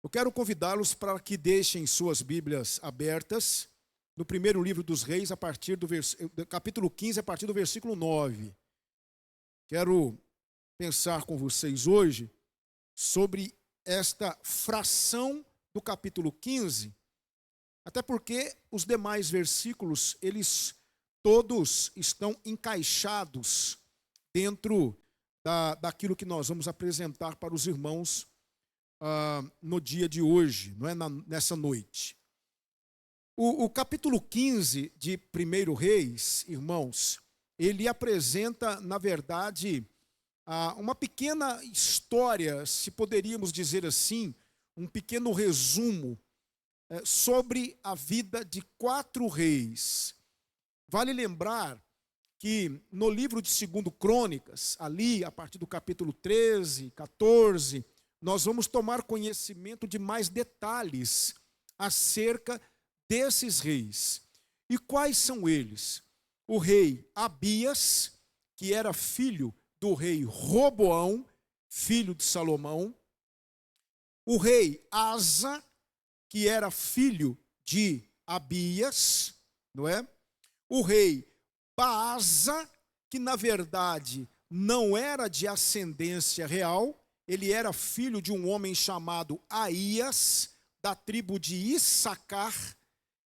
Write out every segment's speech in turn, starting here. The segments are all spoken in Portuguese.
Eu quero convidá-los para que deixem suas Bíblias abertas no primeiro livro dos Reis, a partir do capítulo 15, a partir do versículo 9. Quero pensar com vocês hoje sobre esta fração do capítulo 15, até porque os demais versículos, eles todos estão encaixados dentro daquilo que nós vamos apresentar para os irmãos no dia de hoje, não é? Nessa noite. O capítulo 15 de 1 Reis, irmãos, ele apresenta, na verdade, uma pequena história, se poderíamos dizer assim, um pequeno resumo sobre a vida de 4 reis. Vale lembrar que no livro de 2 Crônicas, ali, a partir do capítulo 13, 14, nós vamos tomar conhecimento de mais detalhes acerca desses reis. E quais são eles? O rei Abias, que era filho do rei Roboão, filho de Salomão. O rei Asa, que era filho de Abias, não é? O rei Baasa, que na verdade não era de ascendência real, ele era filho de um homem chamado Aías, da tribo de Issacar,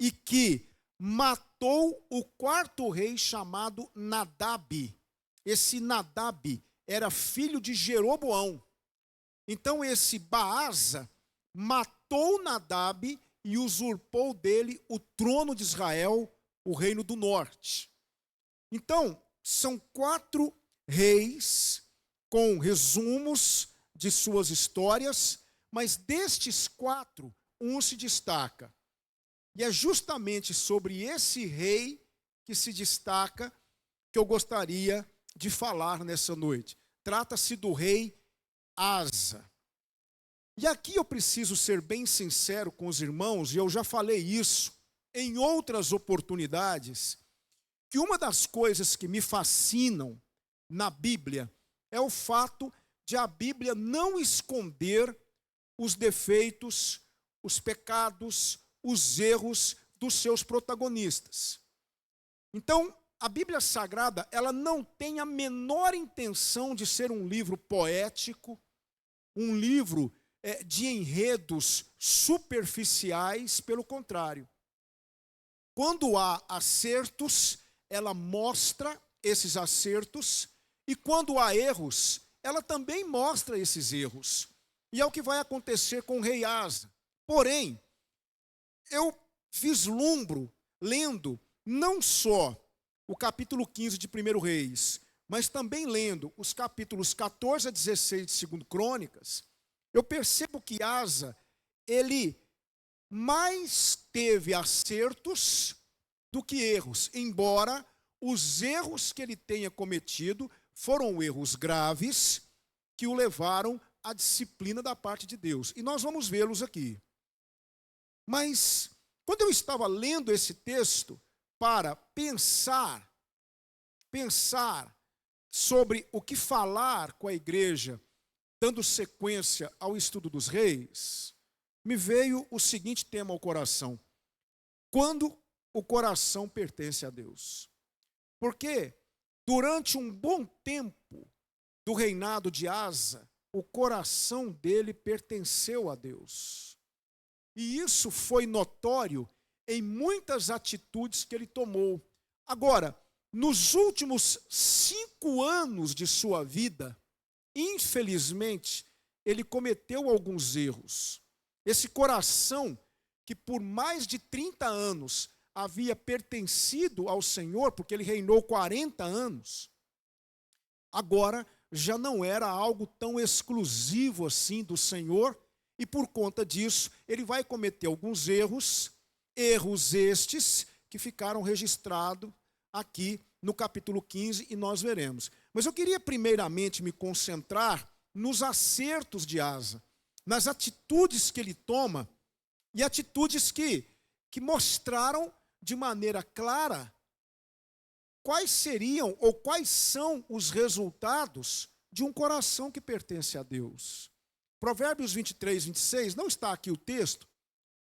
e que matou o 4º rei chamado Nadab. Esse Nadab era filho de Jeroboão. Então esse Baasa matou Nadab e usurpou dele o trono de Israel, o reino do norte. Então, são 4 reis com resumos de suas histórias, mas destes 4, um se destaca. E é justamente sobre esse rei que se destaca que eu gostaria de falar nessa noite. Trata-se do rei Asa. E aqui eu preciso ser bem sincero com os irmãos, e eu já falei isso em outras oportunidades, que uma das coisas que me fascinam na Bíblia é o fato de a Bíblia não esconder os defeitos, os pecados, os erros dos seus protagonistas. Então, a Bíblia Sagrada, ela não tem a menor intenção de ser um livro poético, um livro de enredos superficiais, pelo contrário. Quando há acertos, ela mostra esses acertos, e quando há erros, ela também mostra esses erros. E é o que vai acontecer com o rei Asa. Porém, eu vislumbro, lendo, não só o capítulo 15 de 1 Reis, mas também lendo os capítulos 14 a 16 de 2 Crônicas, eu percebo que Asa, ele mais teve acertos do que erros, embora os erros que ele tenha cometido foram erros graves que o levaram à disciplina da parte de Deus. E nós vamos vê-los aqui. Mas, quando eu estava lendo esse texto para pensar sobre o que falar com a igreja, dando sequência ao estudo dos reis, me veio o seguinte tema ao coração: quando o coração pertence a Deus. Porque durante um bom tempo do reinado de Asa, o coração dele pertenceu a Deus. E isso foi notório em muitas atitudes que ele tomou. Agora, nos últimos 5 anos de sua vida, infelizmente, ele cometeu alguns erros. Esse coração, que por mais de 30 anos havia pertencido ao Senhor, porque ele reinou 40 anos, agora já não era algo tão exclusivo assim do Senhor, e por conta disso, ele vai cometer alguns erros estes que ficaram registrados aqui no capítulo 15, e nós veremos. Mas eu queria primeiramente me concentrar nos acertos de Asa, nas atitudes que ele toma, e atitudes que mostraram de maneira clara quais seriam ou quais são os resultados de um coração que pertence a Deus. Provérbios 23, 26, não está aqui o texto,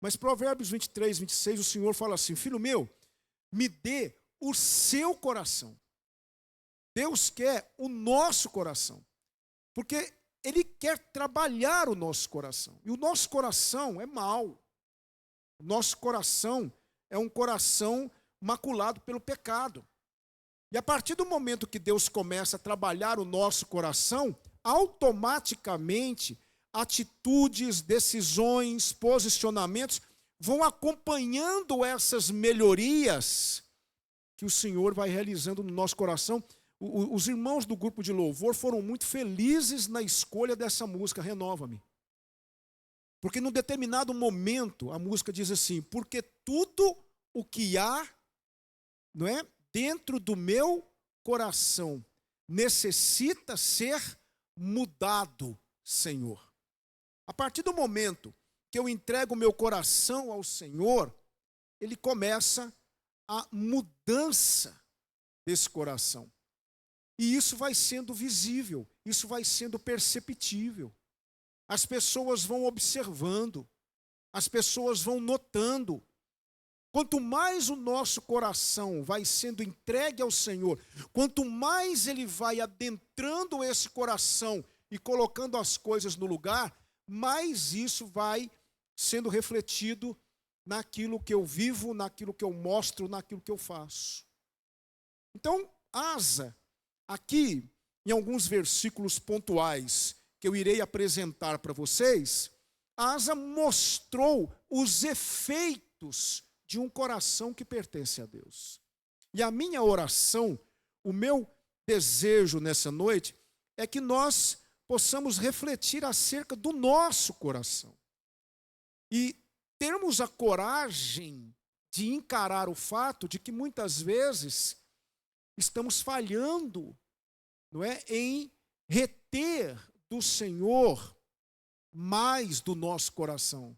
mas Provérbios 23, 26, o Senhor fala assim: filho meu, me dê o seu coração. Deus quer o nosso coração, porque Ele quer trabalhar o nosso coração. E o nosso coração é mau. O nosso coração é um coração maculado pelo pecado. E a partir do momento que Deus começa a trabalhar o nosso coração, automaticamente atitudes, decisões, posicionamentos vão acompanhando essas melhorias que o Senhor vai realizando no nosso coração. Os irmãos do grupo de louvor foram muito felizes na escolha dessa música, Renova-me. Porque num determinado momento a música diz assim: porque tudo o que há, não é, dentro do meu coração necessita ser mudado, Senhor. A partir do momento que eu entrego o meu coração ao Senhor, Ele começa a mudança desse coração. E isso vai sendo visível, isso vai sendo perceptível. As pessoas vão observando, as pessoas vão notando. Quanto mais o nosso coração vai sendo entregue ao Senhor, quanto mais Ele vai adentrando esse coração e colocando as coisas no lugar, mais isso vai sendo refletido naquilo que eu vivo, naquilo que eu mostro, naquilo que eu faço. Então, Asa, aqui, em alguns versículos pontuais que eu irei apresentar para vocês, Asa mostrou os efeitos de um coração que pertence a Deus. E a minha oração, o meu desejo nessa noite, é que nós possamos refletir acerca do nosso coração. E termos a coragem de encarar o fato de que muitas vezes estamos falhando, não é, em reter do Senhor mais do nosso coração.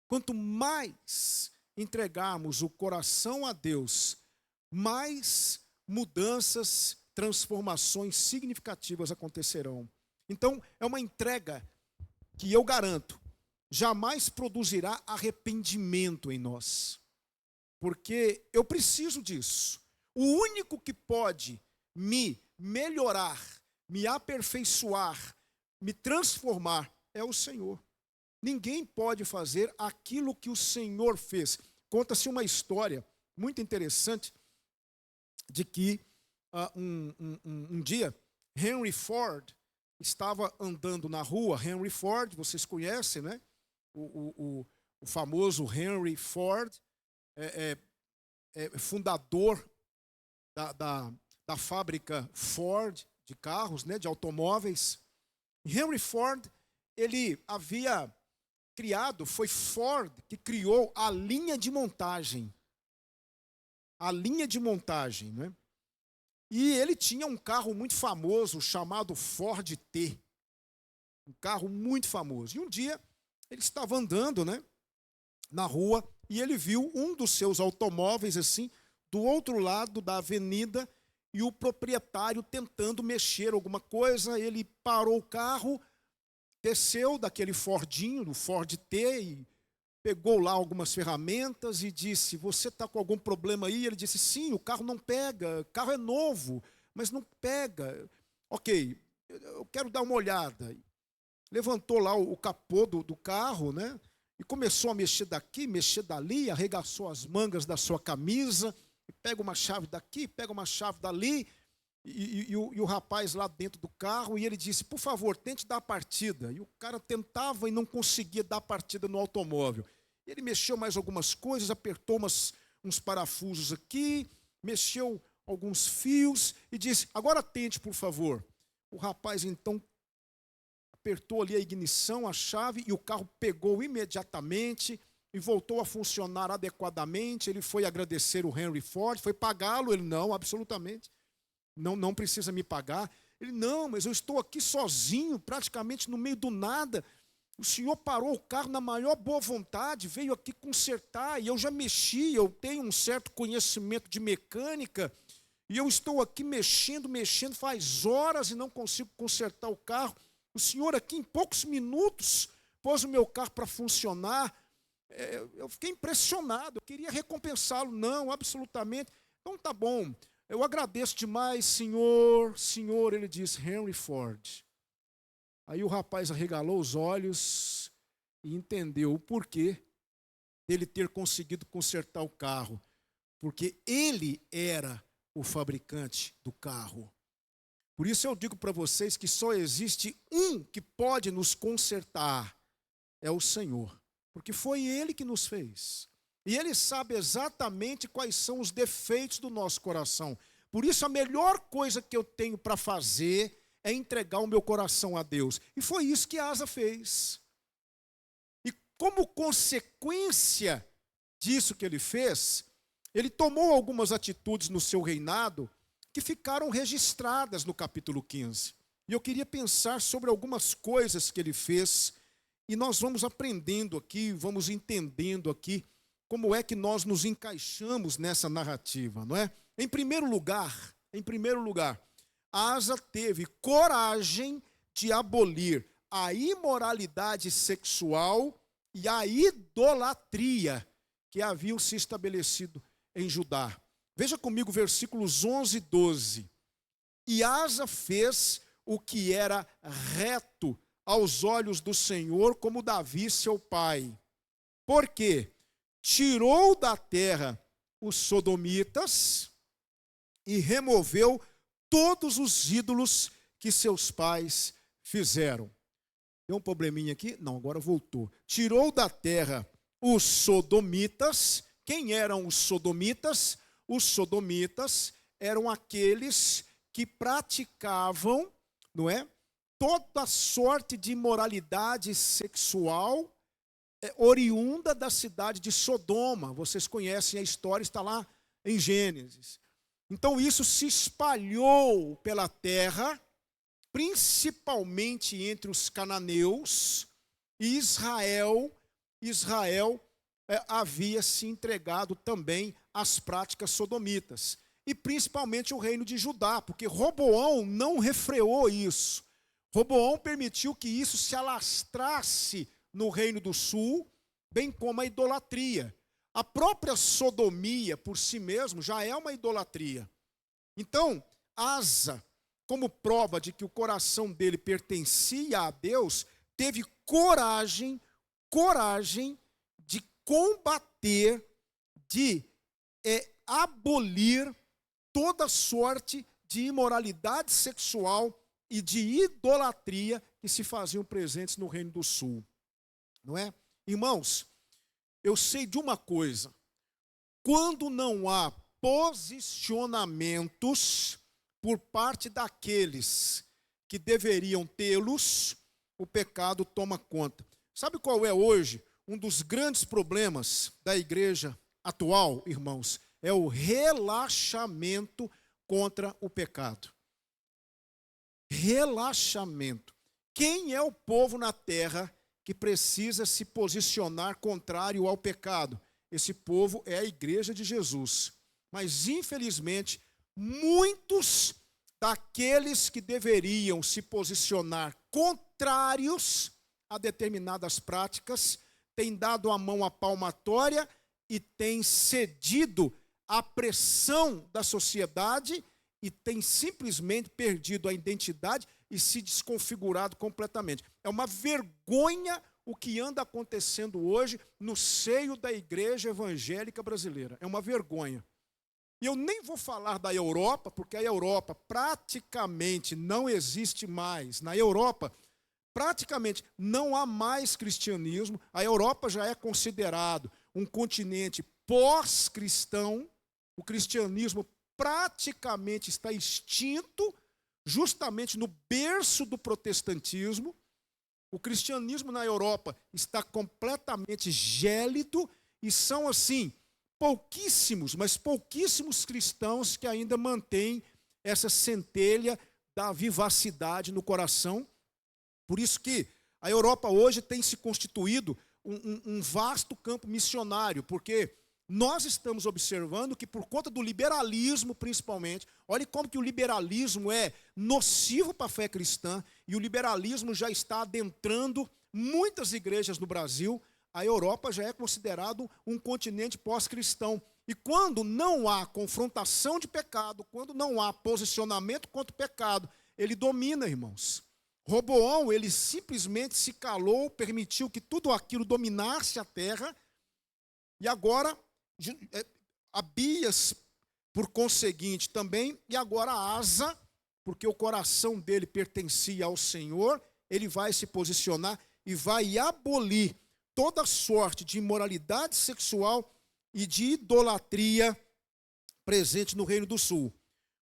Quanto mais entregarmos o coração a Deus, mais mudanças, transformações significativas acontecerão. Então, é uma entrega que eu garanto, jamais produzirá arrependimento em nós. Porque eu preciso disso. O único que pode me melhorar, me aperfeiçoar, me transformar é o Senhor. Ninguém pode fazer aquilo que o Senhor fez. Conta-se uma história muito interessante de que um dia Henry Ford estava andando na rua. Henry Ford, vocês conhecem, né? O famoso Henry Ford, fundador da fábrica Ford de carros, né, de automóveis. Henry Ford, ele havia criado, foi Ford que criou a linha de montagem. A linha de montagem, né? E ele tinha um carro muito famoso chamado Ford T. Um carro muito famoso. E um dia ele estava andando, né, na rua, e ele viu um dos seus automóveis assim, do outro lado da avenida, e o proprietário tentando mexer alguma coisa. Ele parou o carro, desceu daquele Fordinho, do Ford T, e pegou lá algumas ferramentas e disse: você está com algum problema aí? Ele disse: sim, o carro não pega, o carro é novo, mas não pega. Ok, eu quero dar uma olhada. Levantou lá o capô do carro, né? E começou a mexer daqui, mexer dali, arregaçou as mangas da sua camisa, e pega uma chave daqui, pega uma chave dali, e o rapaz lá dentro do carro, e ele disse: por favor, tente dar a partida. E o cara tentava e não conseguia dar a partida no automóvel. Ele mexeu mais algumas coisas, apertou uns parafusos aqui, mexeu alguns fios e disse: agora tente, por favor. O rapaz então apertou ali a ignição, a chave, e o carro pegou imediatamente e voltou a funcionar adequadamente. Ele foi agradecer o Henry Ford, foi pagá-lo. Ele: não, absolutamente, não precisa me pagar. Ele: não, mas eu estou aqui sozinho, praticamente no meio do nada. O senhor parou o carro na maior boa vontade, veio aqui consertar, e eu já mexi, eu tenho um certo conhecimento de mecânica, e eu estou aqui mexendo faz horas e não consigo consertar o carro. O senhor aqui em poucos minutos pôs o meu carro para funcionar. Eu fiquei impressionado, eu queria recompensá-lo. Não, absolutamente. Então tá bom, eu agradeço demais, senhor. Senhor, ele disse, Henry Ford. Aí o rapaz arregalou os olhos e entendeu o porquê dele ter conseguido consertar o carro. Porque ele era o fabricante do carro. Por isso eu digo para vocês que só existe um que pode nos consertar, é o Senhor. Porque foi Ele que nos fez. E Ele sabe exatamente quais são os defeitos do nosso coração. Por isso a melhor coisa que eu tenho para fazer é entregar o meu coração a Deus. E foi isso que Asa fez. E como consequência disso que ele fez, ele tomou algumas atitudes no seu reinado que ficaram registradas no capítulo 15. E eu queria pensar sobre algumas coisas que ele fez, e nós vamos aprendendo aqui, vamos entendendo aqui como é que nós nos encaixamos nessa narrativa, não é? Em primeiro lugar, Asa teve coragem de abolir a imoralidade sexual e a idolatria que haviam se estabelecido em Judá. Veja comigo versículos 11 e 12. E Asa fez o que era reto aos olhos do Senhor, como Davi, seu pai. Porque tirou da terra os sodomitas e removeu todos os ídolos que seus pais fizeram. Deu um probleminha aqui? Não, agora voltou. Tirou da terra os sodomitas. Quem eram os sodomitas? Os sodomitas eram aqueles que praticavam, não é, toda sorte de imoralidade sexual oriunda da cidade de Sodoma. Vocês conhecem a história, está lá em Gênesis. Então isso se espalhou pela terra, principalmente entre os cananeus, e Israel havia se entregado também às práticas sodomitas. E principalmente o reino de Judá, porque Roboão não refreou isso. Roboão permitiu que isso se alastrasse no reino do sul, bem como a idolatria. A própria sodomia, por si mesmo, já é uma idolatria. Então, Asa, como prova de que o coração dele pertencia a Deus, teve coragem de combater, de abolir toda sorte de imoralidade sexual e de idolatria que se faziam presentes no Reino do Sul. Não é? Irmãos, eu sei de uma coisa: quando não há posicionamentos por parte daqueles que deveriam tê-los, o pecado toma conta. Sabe qual é hoje um dos grandes problemas da igreja atual, irmãos? É o relaxamento contra o pecado. Relaxamento. Quem é o povo na terra que precisa se posicionar contrário ao pecado? Esse povo é a igreja de Jesus. Mas, infelizmente, muitos daqueles que deveriam se posicionar contrários a determinadas práticas têm dado a mão à palmatória e têm cedido à pressão da sociedade e têm simplesmente perdido a identidade e se desconfigurado completamente. É uma vergonha o que anda acontecendo hoje no seio da igreja evangélica brasileira. É uma vergonha. E eu nem vou falar da Europa, porque a Europa praticamente não existe mais. Na Europa, praticamente não há mais cristianismo. A Europa já é considerado um continente pós-cristão. O cristianismo praticamente está extinto, justamente no berço do protestantismo. O cristianismo na Europa está completamente gélido e são, assim, pouquíssimos, mas pouquíssimos cristãos que ainda mantêm essa centelha da vivacidade no coração. Por isso que a Europa hoje tem se constituído um vasto campo missionário, porque nós estamos observando que por conta do liberalismo, principalmente, olhe como que o liberalismo é nocivo para a fé cristã, e o liberalismo já está adentrando muitas igrejas no Brasil. A Europa já é considerado um continente pós-cristão. E quando não há confrontação de pecado, quando não há posicionamento contra o pecado, ele domina, irmãos. Roboão, ele simplesmente se calou, permitiu que tudo aquilo dominasse a terra, e agora Abias, por conseguinte, também, e agora Asa, porque o coração dele pertencia ao Senhor, ele vai se posicionar e vai abolir toda sorte de imoralidade sexual e de idolatria presente no Reino do Sul.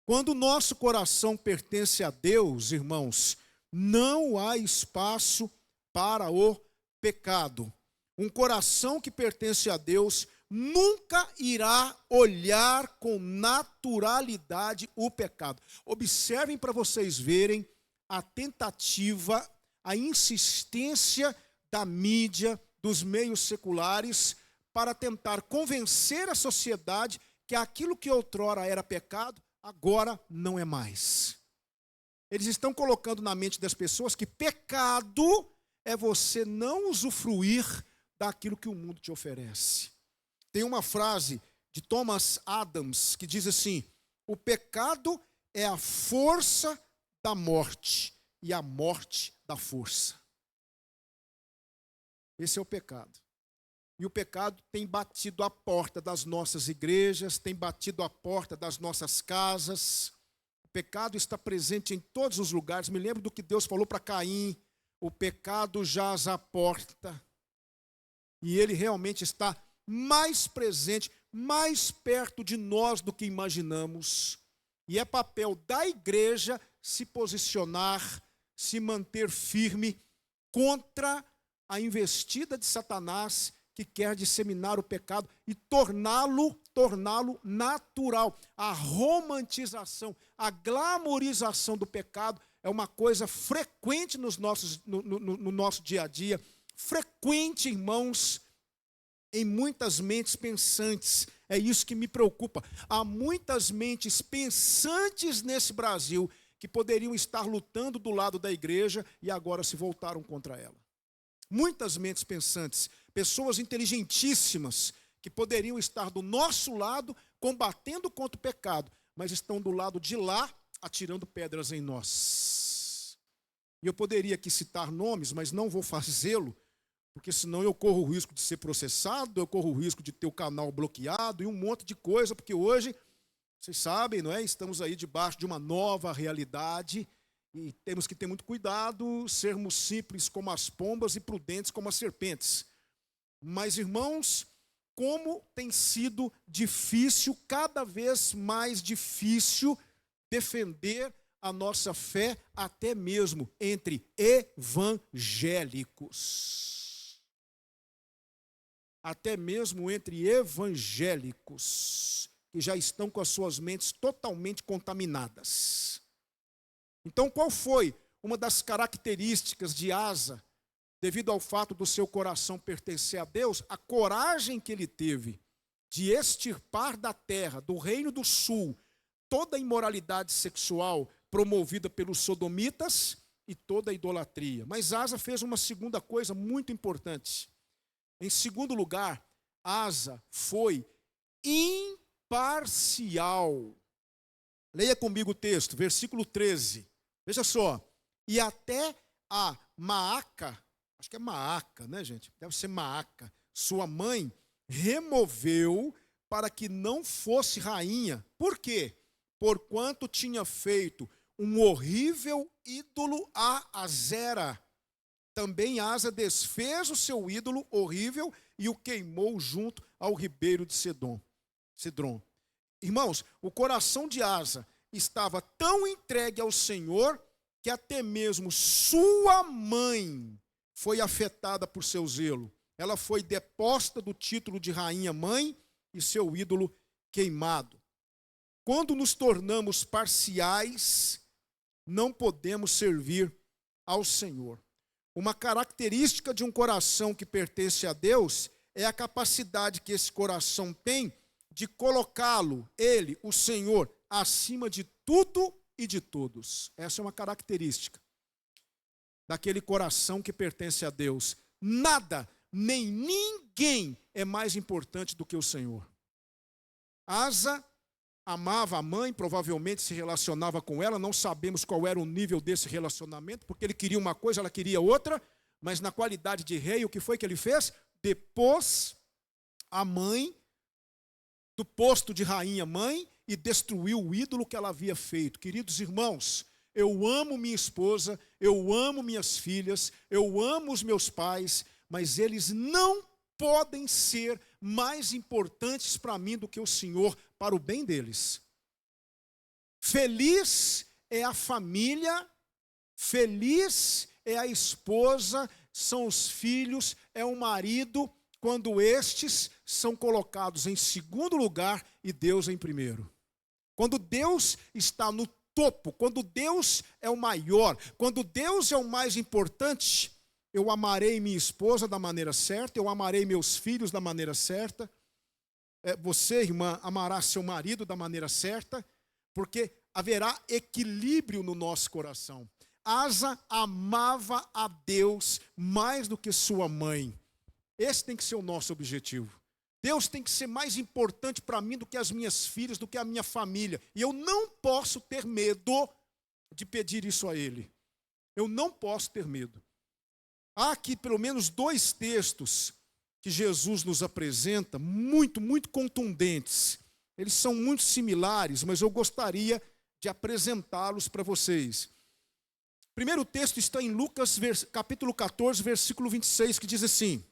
Quando o nosso coração pertence a Deus, irmãos, não há espaço para o pecado. Um coração que pertence a Deus nunca irá olhar com naturalidade o pecado. Observem para vocês verem a tentativa, a insistência da mídia, dos meios seculares, para tentar convencer a sociedade que aquilo que outrora era pecado, agora não é mais. Eles estão colocando na mente das pessoas que pecado é você não usufruir daquilo que o mundo te oferece. Tem uma frase de Thomas Adams que diz assim: o pecado é a força da morte e a morte da força. Esse é o pecado. E o pecado tem batido a porta das nossas igrejas, tem batido a porta das nossas casas. O pecado está presente em todos os lugares. Me lembro do que Deus falou para Caim: o pecado jaz à porta. E ele realmente está mais presente, mais perto de nós do que imaginamos. E é papel da igreja se posicionar, se manter firme contra a investida de Satanás, que quer disseminar o pecado e torná-lo natural. A romantização, a glamorização do pecado é uma coisa frequente no nosso dia a dia, frequente, irmãos, em muitas mentes pensantes. É isso que me preocupa. Há muitas mentes pensantes nesse Brasil que poderiam estar lutando do lado da igreja e agora se voltaram contra ela. Muitas mentes pensantes, pessoas inteligentíssimas, que poderiam estar do nosso lado combatendo contra o pecado, mas estão do lado de lá atirando pedras em nós. E eu poderia aqui citar nomes, mas não vou fazê-lo, porque senão eu corro o risco de ser processado, eu corro o risco de ter o canal bloqueado e um monte de coisa, porque hoje, vocês sabem, não é? Estamos aí debaixo de uma nova realidade e temos que ter muito cuidado, sermos simples como as pombas e prudentes como as serpentes. Mas, irmãos, como tem sido difícil, cada vez mais difícil, defender a nossa fé, até mesmo entre evangélicos. Até mesmo entre evangélicos, que já estão com as suas mentes totalmente contaminadas. Então, qual foi uma das características de Asa, devido ao fato do seu coração pertencer a Deus? A coragem que ele teve de extirpar da terra, do Reino do Sul, toda a imoralidade sexual promovida pelos sodomitas e toda a idolatria. Mas Asa fez uma segunda coisa muito importante. Em segundo lugar, Asa foi imparcial. Leia comigo o texto, versículo 13. Veja só. E até a Maaca, acho que é Maaca, né, gente? Deve ser Maaca. Sua mãe removeu para que não fosse rainha. Por quê? Porquanto tinha feito um horrível ídolo a Azera. Também Asa desfez o seu ídolo horrível e o queimou junto ao ribeiro de Cedron. Irmãos, o coração de Asa estava tão entregue ao Senhor que até mesmo sua mãe foi afetada por seu zelo. Ela foi deposta do título de rainha-mãe e seu ídolo queimado. Quando nos tornamos parciais, não podemos servir ao Senhor. Uma característica de um coração que pertence a Deus é a capacidade que esse coração tem de colocá-lo, ele, o Senhor, acima de tudo e de todos. Essa é uma característica daquele coração que pertence a Deus. Nada, nem ninguém é mais importante do que o Senhor. Asa amava a mãe, provavelmente se relacionava com ela, não sabemos qual era o nível desse relacionamento, porque ele queria uma coisa, ela queria outra, mas na qualidade de rei, o que foi que ele fez? Depôs a mãe do posto de rainha-mãe e destruiu o ídolo que ela havia feito. Queridos irmãos, eu amo minha esposa, eu amo minhas filhas, eu amo os meus pais, mas eles não podem ser mais importantes para mim do que o Senhor, para o bem deles. Feliz é a família, feliz é a esposa, são os filhos, é o marido, quando estes são colocados em segundo lugar e Deus em primeiro. Quando Deus está no topo, quando Deus é o maior, quando Deus é o mais importante, eu amarei minha esposa da maneira certa, eu amarei meus filhos da maneira certa, você, irmã, amará seu marido da maneira certa, porque haverá equilíbrio no nosso coração. Asa amava a Deus mais do que sua mãe. Esse tem que ser o nosso objetivo. Deus tem que ser mais importante para mim do que as minhas filhas, do que a minha família. E eu não posso ter medo de pedir isso a Ele. Eu não posso ter medo. Há aqui pelo menos 2 textos que Jesus nos apresenta, muito contundentes. Eles são muito similares, mas eu gostaria de apresentá-los para vocês. O primeiro texto está em Lucas, capítulo 14, versículo 26, que diz assim,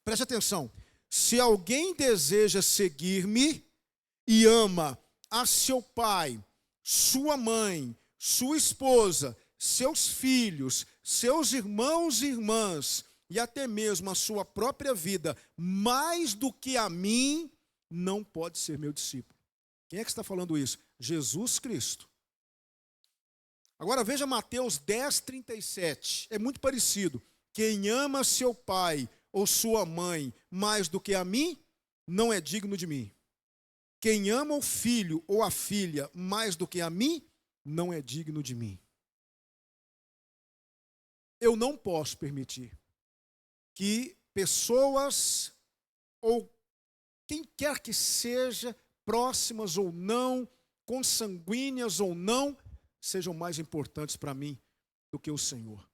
preste atenção, se alguém deseja seguir-me e ama a seu pai, sua mãe, sua esposa, seus filhos, seus irmãos e irmãs, e até mesmo a sua própria vida, mais do que a mim, não pode ser meu discípulo. Quem é que está falando isso? Jesus Cristo. Agora veja Mateus 10:37, é muito parecido. Quem ama seu pai ou sua mãe mais do que a mim, não é digno de mim. Quem ama o filho ou a filha mais do que a mim, não é digno de mim. Eu não posso permitir que pessoas, ou quem quer que seja, próximas ou não, consanguíneas ou não, sejam mais importantes para mim do que o Senhor.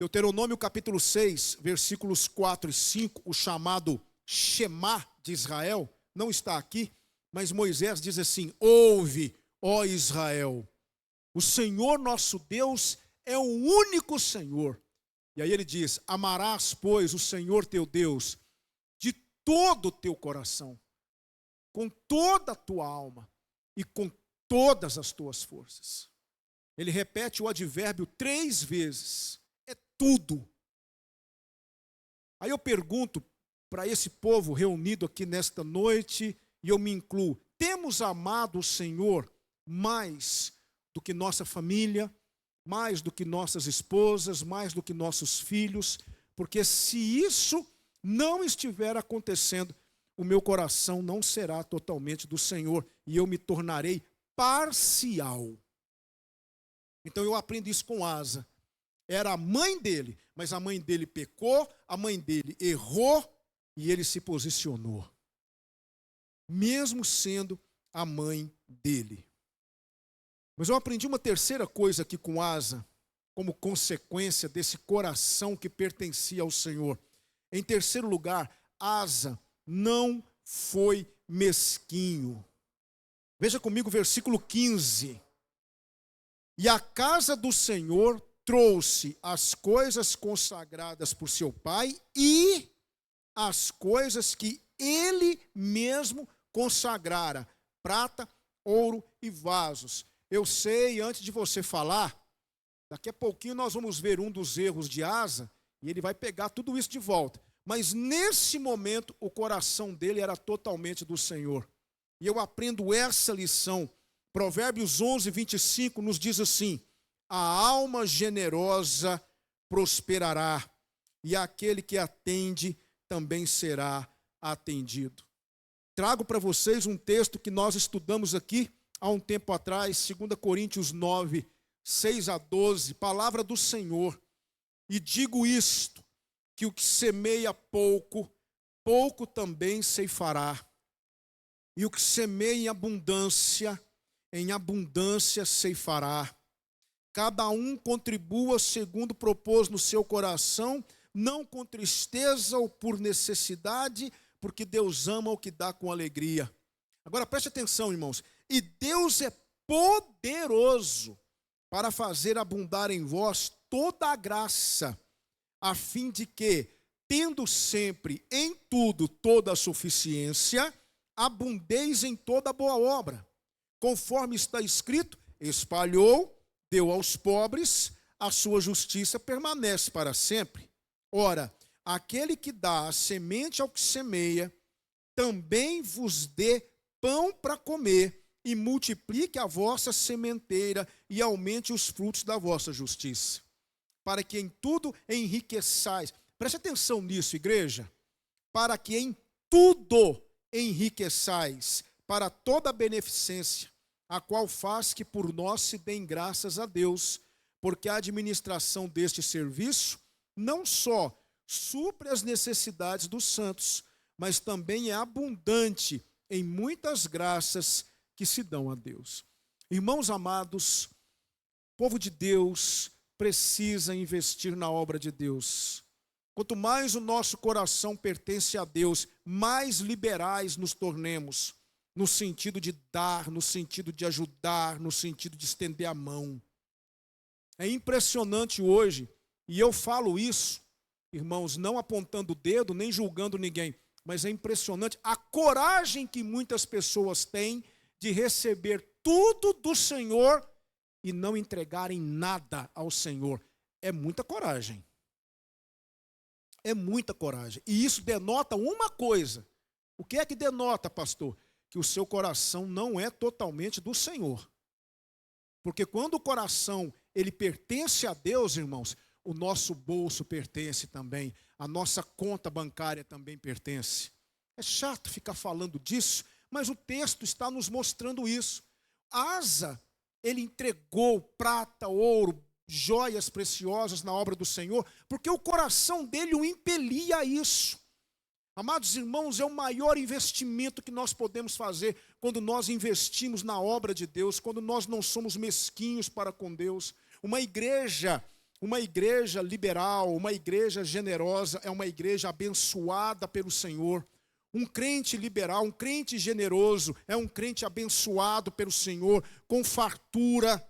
Deuteronômio capítulo 6, versículos 4 e 5, o chamado Shema de Israel, não está aqui, mas Moisés diz assim, ouve, ó Israel, o Senhor nosso Deus é o único Senhor. E aí ele diz, amarás, pois, o Senhor teu Deus de todo o teu coração, com toda a tua alma e com todas as tuas forças. Ele repete o advérbio 3 vezes. É tudo. Aí eu pergunto para esse povo reunido aqui nesta noite, e eu me incluo, temos amado o Senhor mais do que nossa família, mais do que nossas esposas, mais do que nossos filhos? Porque se isso não estiver acontecendo, o meu coração não será totalmente do Senhor, e eu me tornarei parcial. Então eu aprendo isso com Asa. Era a mãe dele, mas a mãe dele pecou, a mãe dele errou e ele se posicionou. Mesmo sendo a mãe dele. Mas eu aprendi uma terceira coisa aqui com Asa, como consequência desse coração que pertencia ao Senhor. Em terceiro lugar, Asa não foi mesquinho. Veja comigo o versículo 15. E a casa do Senhor trouxe as coisas consagradas por seu pai e as coisas que ele mesmo consagrara, prata, ouro e vasos. Eu sei, antes de você falar, daqui a pouquinho nós vamos ver um dos erros de Asa, e ele vai pegar tudo isso de volta. Mas nesse momento, o coração dele era totalmente do Senhor. E eu aprendo essa lição. Provérbios 11, 25 nos diz assim, a alma generosa prosperará, e aquele que atende também será atendido. Trago para vocês um texto que nós estudamos aqui há um tempo atrás, 2 Coríntios 9, 6 a 12, palavra do Senhor. E digo isto, que o que semeia pouco, pouco também ceifará. E o que semeia em abundância ceifará. Cada um contribua segundo propôs no seu coração, não com tristeza ou por necessidade, porque Deus ama o que dá com alegria. Agora preste atenção, irmãos. E Deus é poderoso para fazer abundar em vós toda a graça, a fim de que, tendo sempre em tudo toda a suficiência, abundeis em toda boa obra. Conforme está escrito, espalhou, deu aos pobres, a sua justiça permanece para sempre. Ora, aquele que dá a semente ao que semeia, também vos dê pão para comer, e multiplique a vossa sementeira, e aumente os frutos da vossa justiça, para que em tudo enriqueçais. Preste atenção nisso, igreja. Para que em tudo enriqueçais, para toda a beneficência, a qual faz que por nós se deem graças a Deus, porque a administração deste serviço não só supre as necessidades dos santos, mas também é abundante em muitas graças que se dão a Deus. Irmãos amados, o povo de Deus precisa investir na obra de Deus. Quanto mais o nosso coração pertence a Deus, mais liberais nos tornemos, no sentido de dar, no sentido de ajudar, no sentido de estender a mão. É impressionante hoje, e eu falo isso, irmãos, não apontando o dedo, nem julgando ninguém, mas é impressionante a coragem que muitas pessoas têm de receber tudo do Senhor e não entregarem nada ao Senhor. É muita coragem. É muita coragem. E isso denota uma coisa. O que é que denota, pastor? Que o seu coração não é totalmente do Senhor. Porque quando o coração ele pertence a Deus, irmãos, o nosso bolso pertence também, a nossa conta bancária também pertence. É chato ficar falando disso, mas o texto está nos mostrando isso. Asa, ele entregou prata, ouro, joias preciosas na obra do Senhor, porque o coração dele o impelia a isso. Amados irmãos, é o maior investimento que nós podemos fazer quando nós investimos na obra de Deus, quando nós não somos mesquinhos para com Deus. Uma igreja liberal, uma igreja generosa, é uma igreja abençoada pelo Senhor. Um crente liberal, um crente generoso, é um crente abençoado pelo Senhor, com fartura,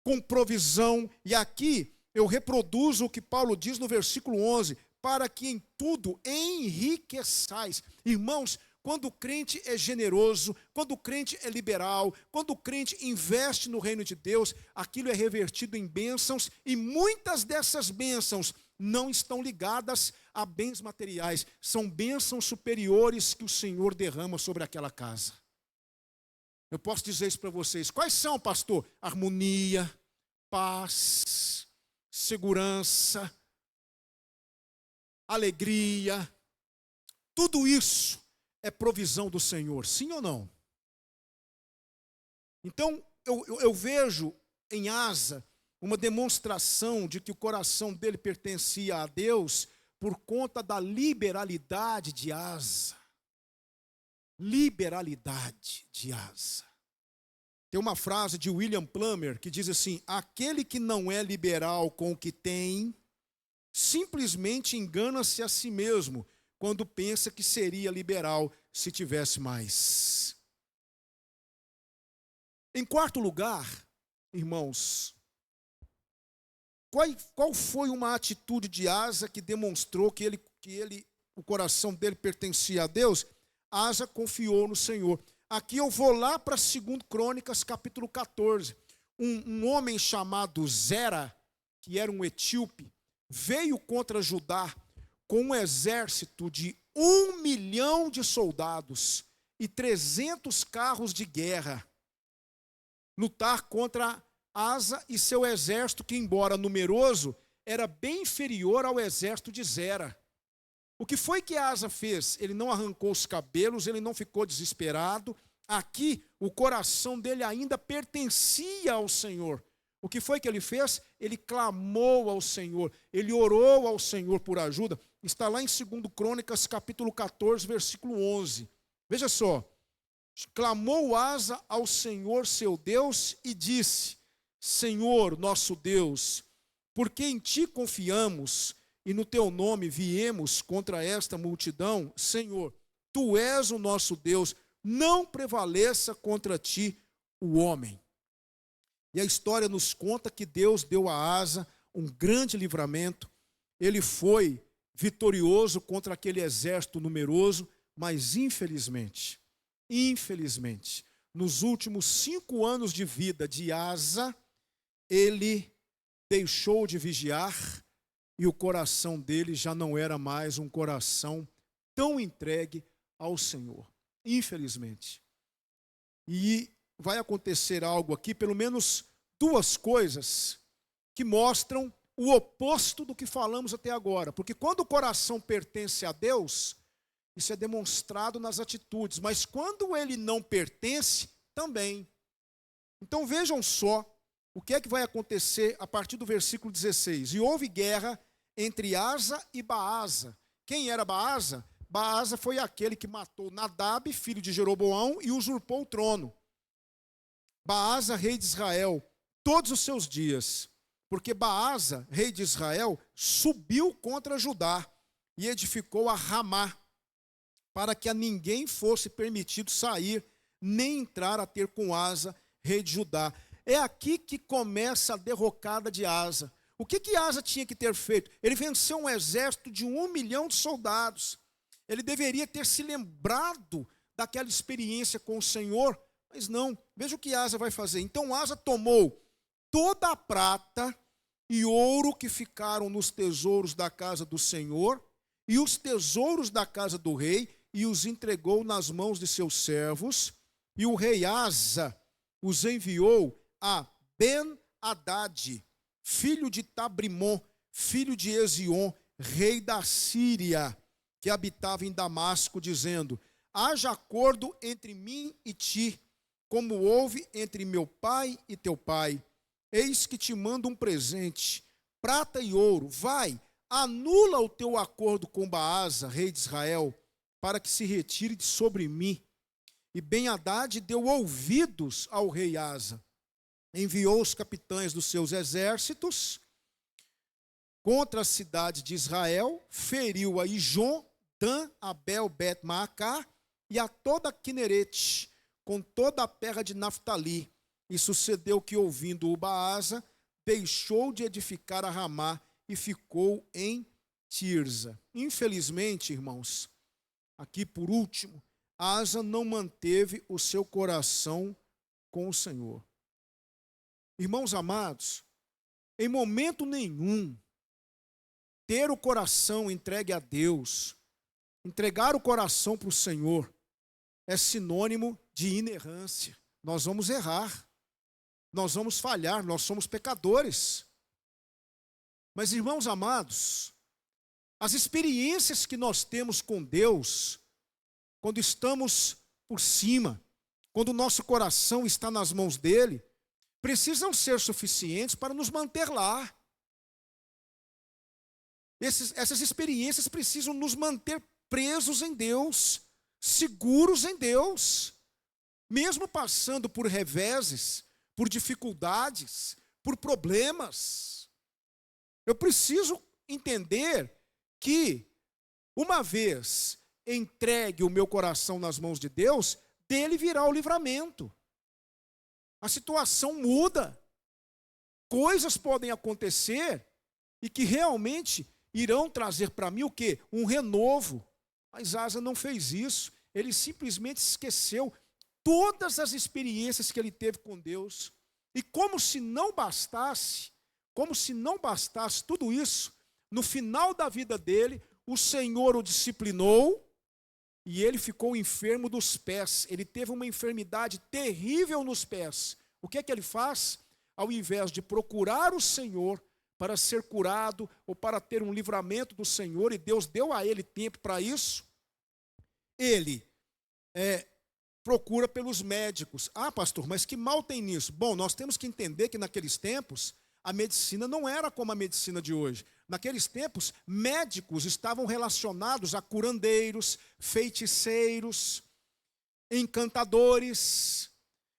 com provisão. E aqui eu reproduzo o que Paulo diz no versículo 11, para que em tudo enriqueçais. Irmãos, quando o crente é generoso, quando o crente é liberal, quando o crente investe no reino de Deus, aquilo é revertido em bênçãos, e muitas dessas bênçãos não estão ligadas a bens materiais, são bênçãos superiores que o Senhor derrama sobre aquela casa. Eu posso dizer isso para vocês. Quais são, pastor? Harmonia, paz, segurança, alegria. Tudo isso é provisão do Senhor, sim ou não? Então, eu vejo em Asa uma demonstração de que o coração dele pertencia a Deus por conta da liberalidade de Asa. Liberalidade de Asa. Tem uma frase de William Plummer que diz assim: aquele que não é liberal com o que tem, simplesmente engana-se a si mesmo quando pensa que seria liberal se tivesse mais. Em quarto lugar, irmãos, qual foi uma atitude de Asa que demonstrou que o coração dele pertencia a Deus? Asa confiou no Senhor. Aqui eu vou lá para 2 Crônicas, capítulo 14. Um homem chamado Zera, que era um etíope, veio contra Judá com um exército de 1 milhão de soldados e 300 carros de guerra, lutar contra Asa e seu exército, que embora numeroso, era bem inferior ao exército de Zera. O que foi que Asa fez? Ele não arrancou os cabelos, ele não ficou desesperado. Aqui, o coração dele ainda pertencia ao Senhor. O que foi que ele fez? Ele clamou ao Senhor, ele orou ao Senhor por ajuda. Está lá em 2 Crônicas, capítulo 14, versículo 11. Veja só. Clamou Asa ao Senhor seu Deus e disse: Senhor nosso Deus, porque em ti confiamos e no teu nome viemos contra esta multidão, Senhor, tu és o nosso Deus, não prevaleça contra ti o homem. E a história nos conta que Deus deu a Asa um grande livramento. Ele foi vitorioso contra aquele exército numeroso, mas infelizmente, nos últimos 5 anos de vida de Asa, ele deixou de vigiar e o coração dele já não era mais um coração tão entregue ao Senhor. Infelizmente. E vai acontecer algo aqui, pelo menos 2 coisas que mostram o oposto do que falamos até agora. Porque quando o coração pertence a Deus, isso é demonstrado nas atitudes, mas quando ele não pertence, também. Então vejam só o que é que vai acontecer a partir do versículo 16. E houve guerra entre Asa e Baasa. Quem era Baasa? Baasa foi aquele que matou Nadab, filho de Jeroboão, e usurpou o trono. Baasa, rei de Israel, todos os seus dias, porque Baasa, rei de Israel, subiu contra Judá e edificou a Ramá, para que a ninguém fosse permitido sair, nem entrar a ter com Asa, rei de Judá. É aqui que começa a derrocada de Asa. O que Asa tinha que ter feito? Ele venceu um exército de 1 milhão de soldados. Ele deveria ter se lembrado daquela experiência com o Senhor, mas não. Veja o que Asa vai fazer. Então Asa tomou toda a prata e ouro que ficaram nos tesouros da casa do Senhor e os tesouros da casa do rei e os entregou nas mãos de seus servos. E o rei Asa os enviou a Ben-Hadad, filho de Tabrimon, filho de Ezion, rei da Síria, que habitava em Damasco, dizendo: haja acordo entre mim e ti, como houve entre meu pai e teu pai. Eis que te mando um presente, prata e ouro. Vai, anula o teu acordo com Baasa, rei de Israel, para que se retire de sobre mim. E Ben-Hadad deu ouvidos ao rei Asa. Enviou os capitães dos seus exércitos contra a cidade de Israel, feriu a Ijon, Dan, Abel, Bet-Maacá e a toda Quinerete, com toda a terra de Naftali. E sucedeu que, ouvindo o Baasa, deixou de edificar a Ramá e ficou em Tirza. Infelizmente, irmãos, aqui por último, Asa não manteve o seu coração com o Senhor. Irmãos amados, em momento nenhum, ter o coração entregue a Deus, entregar o coração para o Senhor, é sinônimo de inerrância. Nós vamos errar, nós vamos falhar, nós somos pecadores. Mas, irmãos amados, as experiências que nós temos com Deus, quando estamos por cima, quando o nosso coração está nas mãos dele, precisam ser suficientes para nos manter lá. Essas experiências precisam nos manter presos em Deus, seguros em Deus, mesmo passando por reveses, por dificuldades, por problemas. Eu preciso entender que, uma vez entregue o meu coração nas mãos de Deus, dele virá o livramento. A situação muda, coisas podem acontecer e que realmente irão trazer para mim o quê? Um renovo. Mas Asa não fez isso, ele simplesmente esqueceu todas as experiências que ele teve com Deus. E como se não bastasse tudo isso, no final da vida dele, o Senhor o disciplinou e ele ficou enfermo dos pés. Ele teve uma enfermidade terrível nos pés. O que é que ele faz? Ao invés de procurar o Senhor para ser curado ou para ter um livramento do Senhor, e Deus deu a ele tempo para isso, ele procura pelos médicos. Ah, pastor, mas que mal tem nisso? Bom, nós temos que entender que naqueles tempos a medicina não era como a medicina de hoje. Naqueles tempos, médicos estavam relacionados a curandeiros, feiticeiros, encantadores.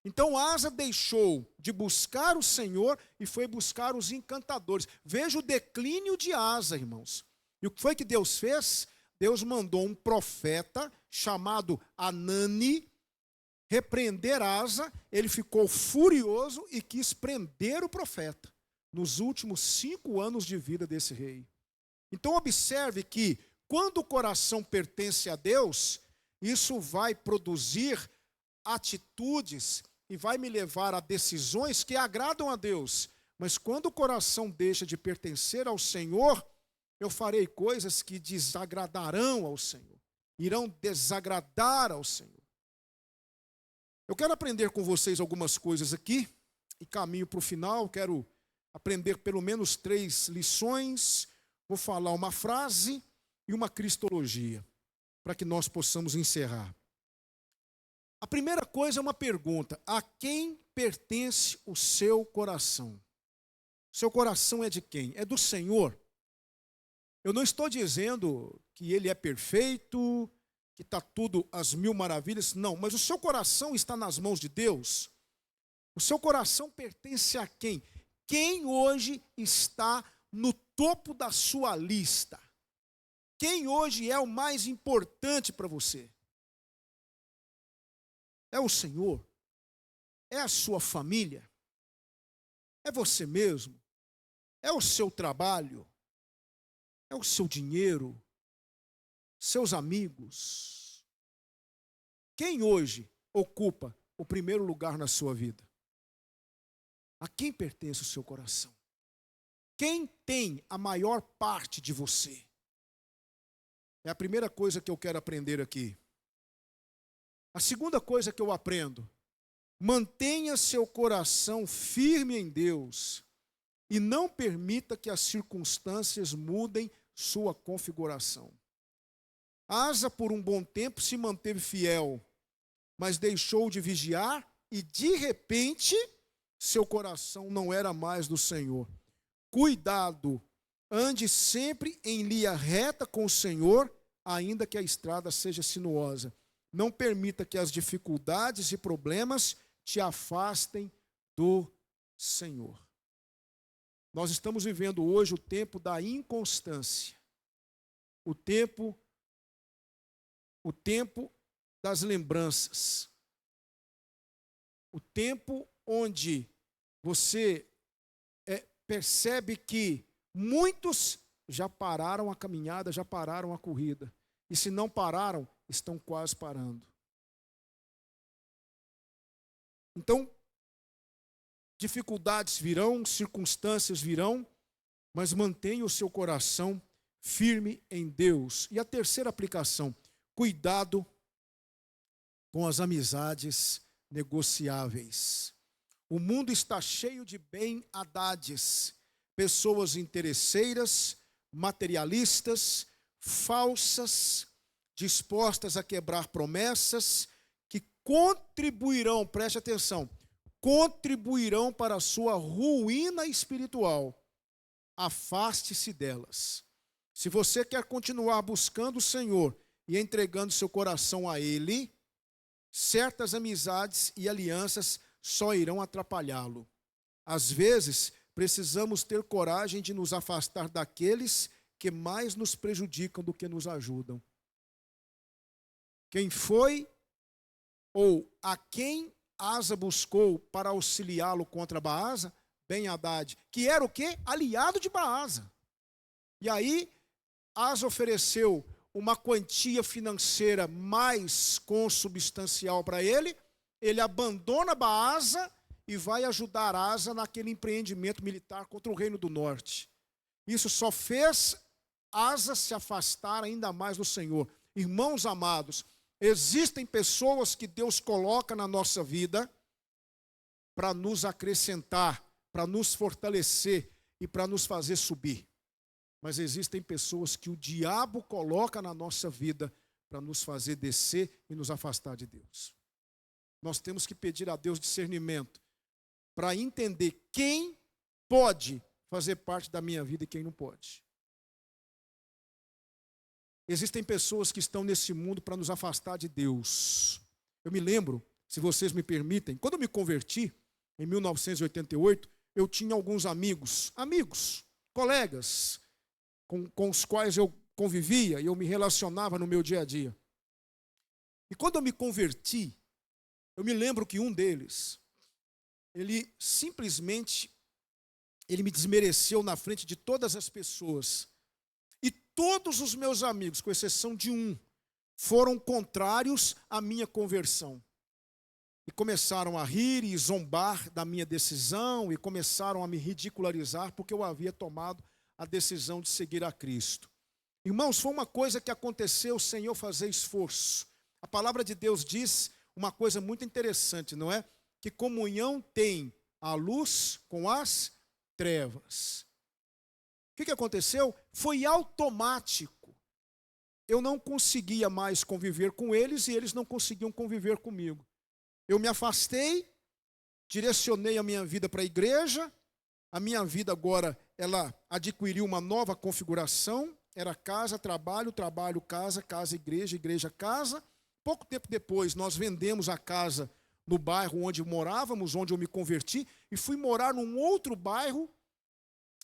Então Asa deixou de buscar o Senhor e foi buscar os encantadores. Veja o declínio de Asa, irmãos. E o que foi que Deus fez? Deus mandou um profeta chamado Anani repreender Asa. Ele ficou furioso e quis prender o profeta nos últimos 5 anos de vida desse rei. Então observe que quando o coração pertence a Deus, isso vai produzir atitudes e vai me levar a decisões que agradam a Deus. Mas quando o coração deixa de pertencer ao Senhor, eu farei coisas que desagradarão ao Senhor, irão desagradar ao Senhor. Eu quero aprender com vocês algumas coisas aqui, e caminho para o final. Quero aprender pelo menos 3 lições. Vou falar uma frase e uma cristologia, para que nós possamos encerrar. A primeira coisa é uma pergunta: a quem pertence o seu coração? O seu coração é de quem? É do Senhor? Eu não estou dizendo que ele é perfeito, que está tudo às mil maravilhas, não. Mas o seu coração está nas mãos de Deus? O seu coração pertence a quem? Quem hoje está no topo da sua lista? Quem hoje é o mais importante para você? É o Senhor? É a sua família? É você mesmo? É o seu trabalho? É o seu dinheiro? Seus amigos? Quem hoje ocupa o primeiro lugar na sua vida? A quem pertence o seu coração? Quem tem a maior parte de você? É a primeira coisa que eu quero aprender aqui. A segunda coisa que eu aprendo: mantenha seu coração firme em Deus e não permita que as circunstâncias mudem sua configuração. Asa, por um bom tempo, se manteve fiel, mas deixou de vigiar e, de repente, seu coração não era mais do Senhor. Cuidado, ande sempre em linha reta com o Senhor, ainda que a estrada seja sinuosa. Não permita que as dificuldades e problemas te afastem do Senhor. Nós estamos vivendo hoje o tempo da inconstância, o tempo das lembranças, o tempo onde você percebe que muitos já pararam a caminhada, já pararam a corrida, e se não pararam, estão quase parando. Então, dificuldades virão, circunstâncias virão, mas mantenha o seu coração firme em Deus. E a terceira aplicação: cuidado com as amizades negociáveis. O mundo está cheio de bem-adades, pessoas interesseiras, materialistas, falsas, dispostas a quebrar promessas, que contribuirão, preste atenção, contribuirão para a sua ruína espiritual. Afaste-se delas. Se você quer continuar buscando o Senhor e entregando seu coração a Ele, certas amizades e alianças só irão atrapalhá-lo. Às vezes, precisamos ter coragem de nos afastar daqueles que mais nos prejudicam do que nos ajudam. Quem foi ou a quem Asa buscou para auxiliá-lo contra Baasa? Ben-Hadad, que era o quê? Aliado de Baasa. E aí, Asa ofereceu uma quantia financeira mais consubstancial para ele. Ele abandona Baasa e vai ajudar Asa naquele empreendimento militar contra o Reino do Norte. Isso só fez Asa se afastar ainda mais do Senhor. Irmãos amados, existem pessoas que Deus coloca na nossa vida para nos acrescentar, para nos fortalecer. e para nos fazer subir. Mas existem pessoas que o diabo coloca na nossa vida para nos fazer descer e nos afastar de Deus. Nós temos que pedir a Deus discernimento para entender quem pode fazer parte da minha vida e quem não pode. Existem pessoas que estão nesse mundo para nos afastar de Deus. Eu me lembro, se vocês me permitem, quando eu me converti, em 1988, eu tinha alguns amigos, colegas, com os quais eu convivia e eu me relacionava no meu dia a dia. E quando eu me converti, eu me lembro que um deles, ele me desmereceu na frente de todas as pessoas. E todos os meus amigos, com exceção de um, foram contrários à minha conversão. E começaram a rir e zombar da minha decisão e começaram a me ridicularizar porque eu havia tomado a decisão de seguir a Cristo. Irmãos, foi uma coisa que aconteceu sem eu fazer esforço. A palavra de Deus diz uma coisa muito interessante, não é? Que comunhão tem a luz com as trevas. O que aconteceu? Foi automático. Eu não conseguia mais conviver com eles e eles não conseguiam conviver comigo. Eu me afastei, direcionei a minha vida para a igreja. A minha vida agora, ela adquiriu uma nova configuração. Era casa, trabalho, trabalho, casa, casa, igreja, igreja, casa. Pouco tempo depois, nós vendemos a casa no bairro onde morávamos, onde eu me converti, e fui morar num outro bairro.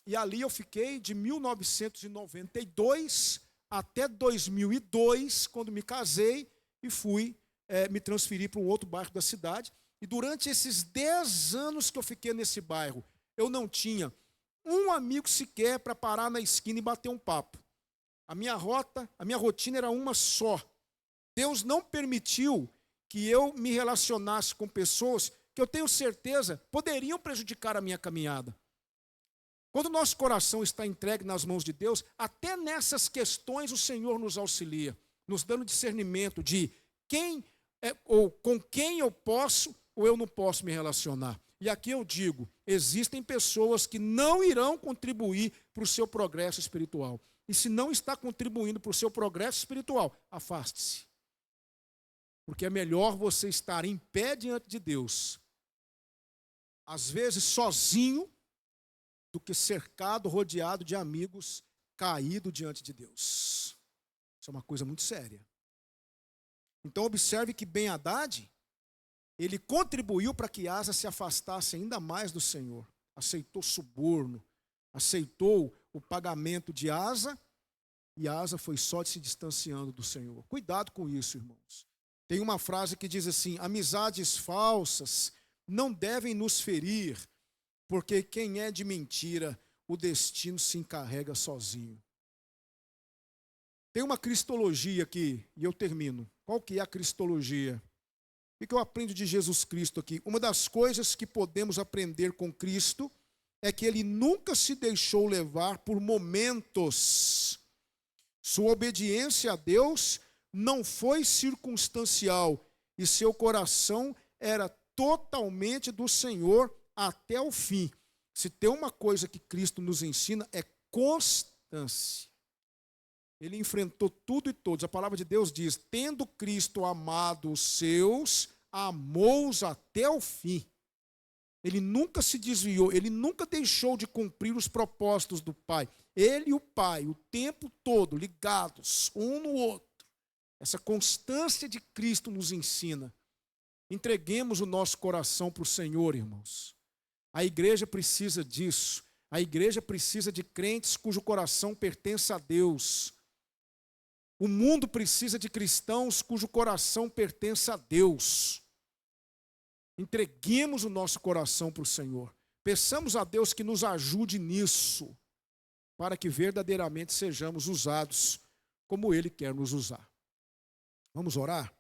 E ali eu fiquei de 1992 até 2002, quando me casei e fui me transferir para um outro bairro da cidade. E durante esses 10 anos que eu fiquei nesse bairro, eu não tinha um amigo sequer para parar na esquina e bater um papo. A minha rotina era uma só. Deus não permitiu que eu me relacionasse com pessoas que eu tenho certeza poderiam prejudicar a minha caminhada. Quando o nosso coração está entregue nas mãos de Deus, até nessas questões o Senhor nos auxilia, nos dando discernimento de quem ou com quem eu posso ou eu não posso me relacionar. E aqui eu digo, existem pessoas que não irão contribuir para o seu progresso espiritual. E se não está contribuindo para o seu progresso espiritual, afaste-se. Porque é melhor você estar em pé diante de Deus, às vezes sozinho, do que cercado, rodeado de amigos, caído diante de Deus. Isso é uma coisa muito séria. Então observe que Ben-Hadad, ele contribuiu para que Asa se afastasse ainda mais do Senhor. Aceitou suborno, aceitou o pagamento de Asa, e Asa foi só se distanciando do Senhor. Cuidado com isso, irmãos. Tem uma frase que diz assim: amizades falsas não devem nos ferir, porque quem é de mentira, o destino se encarrega sozinho. Tem uma cristologia aqui, e eu termino. Qual que é a cristologia? O que eu aprendo de Jesus Cristo aqui? Uma das coisas que podemos aprender com Cristo é que ele nunca se deixou levar por momentos. Sua obediência a Deus não foi circunstancial e seu coração era totalmente do Senhor até o fim. Se tem uma coisa que Cristo nos ensina é constância. Ele enfrentou tudo e todos. A palavra de Deus diz: tendo Cristo amado os seus, amou-os até o fim. Ele nunca se desviou, ele nunca deixou de cumprir os propósitos do Pai. Ele e o Pai, o tempo todo, ligados um no outro. Essa constância de Cristo nos ensina. Entreguemos o nosso coração para o Senhor, irmãos. A igreja precisa disso. A igreja precisa de crentes cujo coração pertence a Deus. O mundo precisa de cristãos cujo coração pertence a Deus. Entreguemos o nosso coração para o Senhor. Peçamos a Deus que nos ajude nisso, para que verdadeiramente sejamos usados como Ele quer nos usar. Vamos orar?